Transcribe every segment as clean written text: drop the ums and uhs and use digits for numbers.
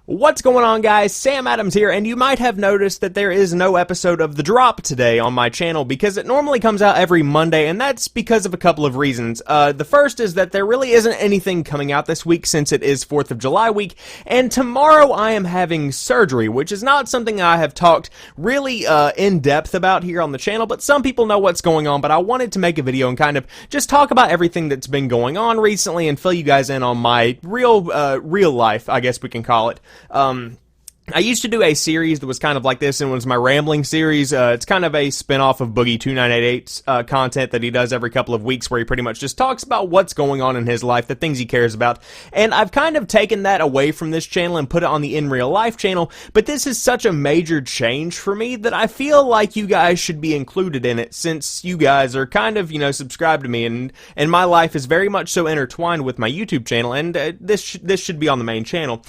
What's going on, guys? Sam Adams here, and you might have noticed that there is no episode of The Drop today on my channel because it normally comes out every Monday, and that's because of a couple of reasons. The first is that there really isn't anything coming out this week since it is 4th of July week, and tomorrow I am having surgery, which is not something I have talked really in depth about here on the channel, but some people know what's going on, but I wanted to make a video and kind of just talk about everything that's been going on recently and fill you guys in on my real life, I guess we can call it. I used to do a series that was kind of like this, and it was my rambling series. It's kind of a spin-off of Boogie 2988's content that he does every couple of weeks, where he pretty much just talks about what's going on in his life, the things he cares about. And I've kind of taken that away from this channel and put it on the In Real Life channel, but this is such a major change for me that I feel like you guys should be included in it, since you guys are kind of, subscribed to me, and my life is very much so intertwined with my YouTube channel, and this should be on the main channel.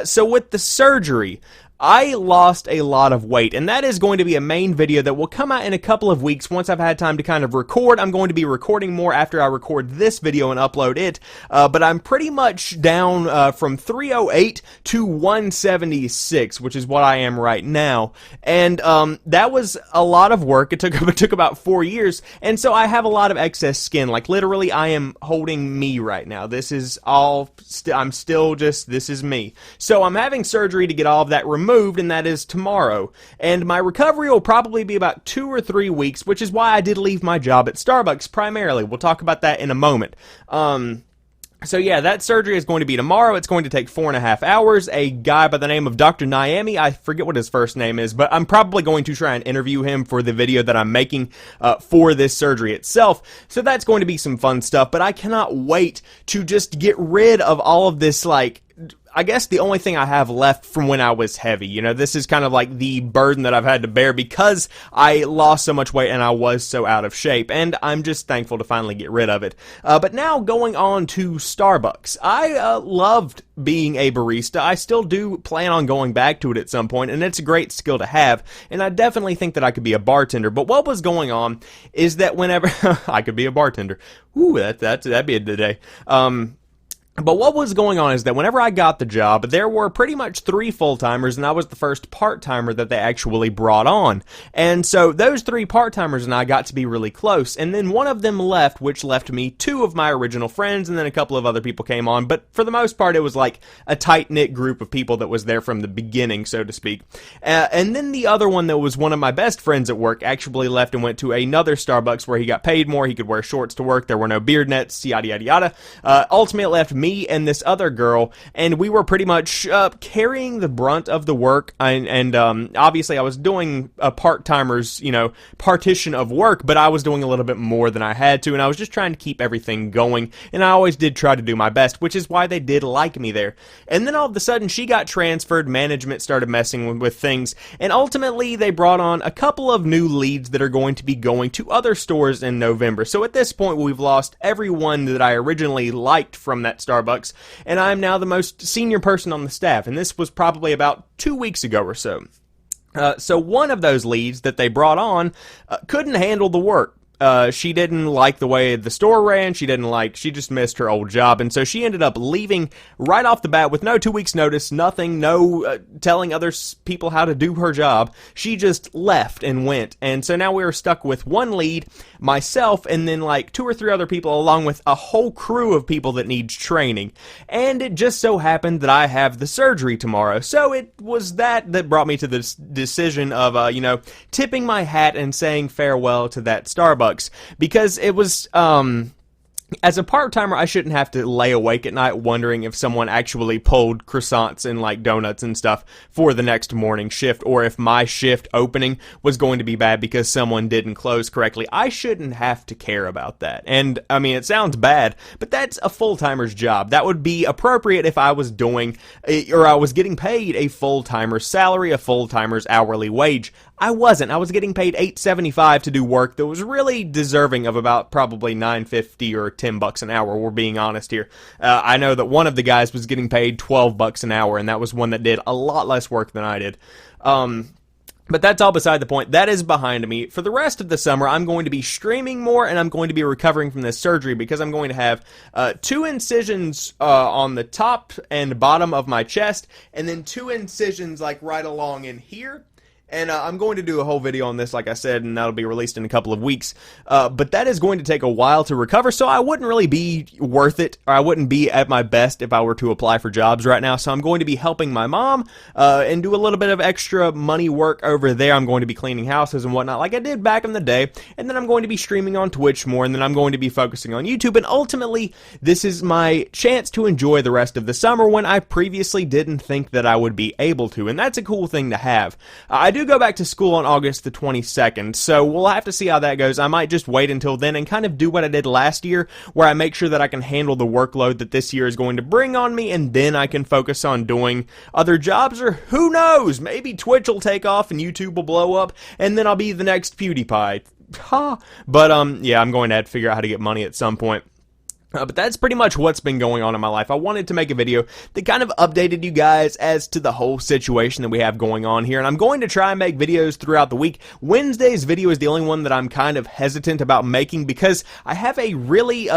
So with the surgery, I lost a lot of weight, and that is going to be a main video that will come out in a couple of weeks once I've had time to kind of record. I'm going to be recording more after I record this video and upload it, but I'm pretty much down from 308 to 176, which is what I am right now, and that was a lot of work. It took about 4 years, and so I have a lot of excess skin. Like, literally, I am holding me right now. This is all, I'm still just, this is me. So I'm having surgery to get all of that removed, and that is tomorrow. And my recovery will probably be about 2 or 3 weeks, which is why I did leave my job at Starbucks primarily. We'll talk about that in a moment. So yeah, that surgery is going to be tomorrow. It's going to take 4.5 hours. A guy by the name of Dr. Niami, I forget what his first name is, but I'm probably going to try and interview him for the video that I'm making for this surgery itself. So that's going to be some fun stuff, but I cannot wait to just get rid of all of this, like, I guess the only thing I have left from when I was heavy. This is kind of like the burden that I've had to bear because I lost so much weight and I was so out of shape, and I'm just thankful to finally get rid of it. But now going on to Starbucks. I loved being a barista. I still do plan on going back to it at some point, and it's a great skill to have, and I definitely think that I could be a bartender. But what was going on is that whenever I could be a bartender, ooh, that'd be a day. But what was going on is that whenever I got the job, there were pretty much 3 full-timers, and I was the first part-timer that they actually brought on. And so those 3 part-timers and I got to be really close, and then one of them left, which left me 2 of my original friends, and then a couple of other people came on. But for the most part, it was like a tight-knit group of people that was there from the beginning, so to speak. And then the other one that was one of my best friends at work actually left and went to another Starbucks where he got paid more, he could wear shorts to work, there were no beard nets, yada yada yada. Ultimately, it left me and this other girl, and we were pretty much carrying the brunt of the work, and obviously I was doing a part-timer's, partition of work, but I was doing a little bit more than I had to, and I was just trying to keep everything going, and I always did try to do my best, which is why they did like me there. And then all of a sudden, she got transferred, management started messing with things, and ultimately they brought on a couple of new leads that are going to be going to other stores in November. So at this point, we've lost everyone that I originally liked from that Starbucks, and I'm now the most senior person on the staff, and this was probably about 2 weeks ago or so. So one of those leads that they brought on couldn't handle the work. She didn't like the way the store ran, she just missed her old job, and so she ended up leaving right off the bat with no 2 weeks notice, nothing, no telling other people how to do her job. She just left and went, and so now we were stuck with one lead, myself, and then like 2 or 3 other people, along with a whole crew of people that needs training. And it just so happened that I have the surgery tomorrow, so it was that brought me to this decision of, tipping my hat and saying farewell to that Starbucks. Because it was, as a part-timer, I shouldn't have to lay awake at night wondering if someone actually pulled croissants and like donuts and stuff for the next morning shift, or if my shift opening was going to be bad because someone didn't close correctly. I shouldn't have to care about that. And I mean, it sounds bad, but that's a full-timer's job. That would be appropriate if I was doing, or I was getting paid a full-timer's salary, a full-timer's hourly wage. I wasn't. I was getting paid $8.75 to do work that was really deserving of about probably $9.50 or $10 an hour. We're being honest here. I know that one of the guys was getting paid $12 an hour, and that was one that did a lot less work than I did. But that's all beside the point. That is behind me. For the rest of the summer, I'm going to be streaming more, and I'm going to be recovering from this surgery because I'm going to have 2 incisions on the top and bottom of my chest, and then 2 incisions like right along in here. And I'm going to do a whole video on this, like I said, and that'll be released in a couple of weeks. But that is going to take a while to recover, so I wouldn't really be worth it, or I wouldn't be at my best if I were to apply for jobs right now. So I'm going to be helping my mom and do a little bit of extra money work over there. I'm going to be cleaning houses and whatnot like I did back in the day. And then I'm going to be streaming on Twitch more, and then I'm going to be focusing on YouTube. And ultimately, this is my chance to enjoy the rest of the summer when I previously didn't think that I would be able to. And that's a cool thing to have. I do go back to school on August the 22nd, so we'll have to see how that goes. I might just wait until then and kind of do what I did last year, where I make sure that I can handle the workload that this year is going to bring on me, and then I can focus on doing other jobs, or who knows, maybe Twitch will take off and YouTube will blow up, and then I'll be the next PewDiePie. Ha! But, yeah, I'm going to have to figure out how to get money at some point. But that's pretty much what's been going on in my life. I wanted to make a video that kind of updated you guys as to the whole situation that we have going on here. And I'm going to try and make videos throughout the week. Wednesday's video is the only one that I'm kind of hesitant about making because I have a really,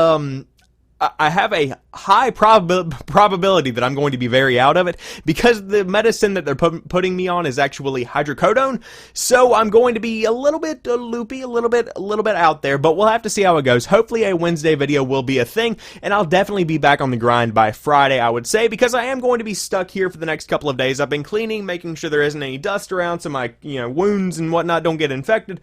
I have a high probability that I'm going to be very out of it because the medicine that they're putting me on is actually hydrocodone. So I'm going to be a little bit loopy, a little bit out there, but we'll have to see how it goes. Hopefully a Wednesday video will be a thing, and I'll definitely be back on the grind by Friday, I would say, because I am going to be stuck here for the next couple of days. I've been cleaning, making sure there isn't any dust around so my, wounds and whatnot don't get infected.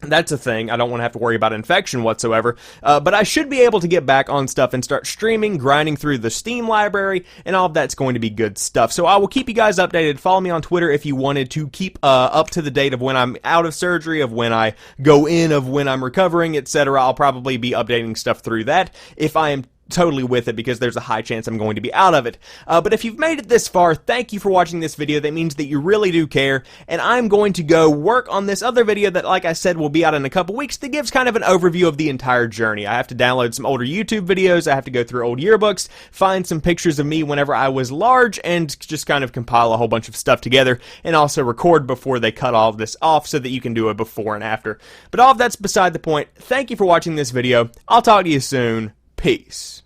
That's a thing. I don't want to have to worry about infection whatsoever. But I should be able to get back on stuff and start streaming, grinding through the Steam library, and all of that's going to be good stuff. So I will keep you guys updated. Follow me on Twitter if you wanted to keep up to the date of when I'm out of surgery, of when I go in, of when I'm recovering, etc. I'll probably be updating stuff through that if I am totally with it, because there's a high chance I'm going to be out of it. But if you've made it this far, thank you for watching this video. That means that you really do care, and I'm going to go work on this other video that, like I said, will be out in a couple weeks that gives kind of an overview of the entire journey. I have to download some older YouTube videos, I have to go through old yearbooks, find some pictures of me whenever I was large, and just kind of compile a whole bunch of stuff together, and also record before they cut all of this off so that you can do a before and after. But all of that's beside the point. Thank you for watching this video. I'll talk to you soon. Peace.